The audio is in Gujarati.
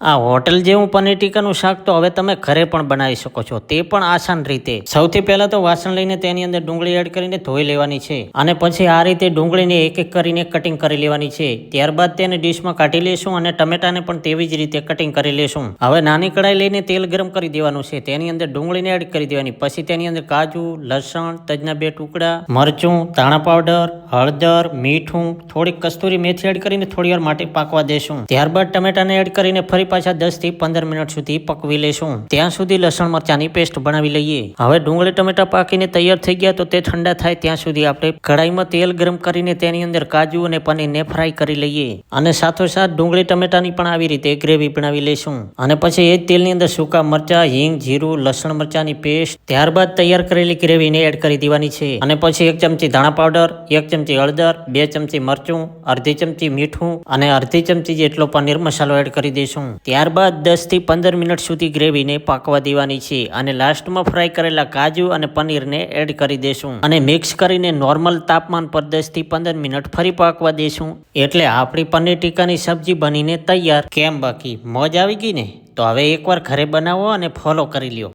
આ હોટલ જેવું પનીર ટીકાનું શાક તો હવે તમે ઘરે પણ બનાવી શકો છો, તે પણ આસાન રીતે. સૌથી પહેલા તો વાસણ લઈને તેની અંદર ડુંગળી એડ કરીને ધોઈ લેવાની છે અને પછી આ રીતે ડુંગળીને એક એક કરીને કટિંગ કરી લેવાની છે. ત્યારબાદ તેને ડીશમાં કાઢી લેશું અને ટમેટાને પણ તેવી જ રીતે કટિંગ કરી લેશું. હવે નાની કડાઈ લઈને તેલ ગરમ કરી દેવાનું છે, તેની અંદર ડુંગળીને એડ કરી દેવાની. પછી તેની અંદર કાજુ, લસણ, તજના 2 ટુકડા, મરચું, ધાણા પાવડર, હળદર, મીઠું, થોડીક કસ્તુરી મેથી એડ કરીને થોડી વાર માટે પાકવા દેશું. ત્યારબાદ ટમેટાને એડ કરીને ફરી પાછા 10 થી 15 મિનિટ સુધી પકવી લેશું. ત્યાં સુધી લસણ મરચાની પેસ્ટ બનાવી લઈએ. હવે ડુંગળી ટમેટા પાકીને તૈયાર થઈ ગયા તો તે ઠંડા થાય ત્યાં સુધી આપણે કઢાઈમાં તેલ ગરમ કરીને તેની અંદર કાજુ અને પનીરને ફ્રાય કરી લઈએ અને સાથોસાથ ડુંગળી ટમેટાની પણ આવી રીતે ગ્રેવી બનાવી લેશું. અને પછી એ જ તેલની અંદર સૂકા મરચા, હિંગ, જીરું, લસણ મરચાની પેસ્ટ, ત્યારબાદ તૈયાર કરેલી ગ્રેવીને એડ કરી દેવાની છે અને પછી 1 ચમચી ધાણા પાવડર, 1 ચમચી હળદર, 2 ચમચી મરચું, અડધી ચમચી મીઠું અને અડધી ચમચી જેટલો પનીર મસાલો એડ કરી દઈશું. ત્યારબાદ 10 થી 15 મિનિટ સુધી ગ્રેવીને પાકવા દેવાની છે અને લાસ્ટમાં ફ્રાય કરેલા કાજુ અને પનીરને એડ કરી દેશું અને મિક્સ કરીને નોર્મલ તાપમાન પર 10 થી 15 મિનિટ ફરી પાકવા દેશું. એટલે આપણી પનીર ટીકાની સબ્જી બનીને તૈયાર. કેમ બાકી મોજ આવી ગઈ ને? તો હવે એકવાર ઘરે બનાવો અને ફોલો કરી લ્યો.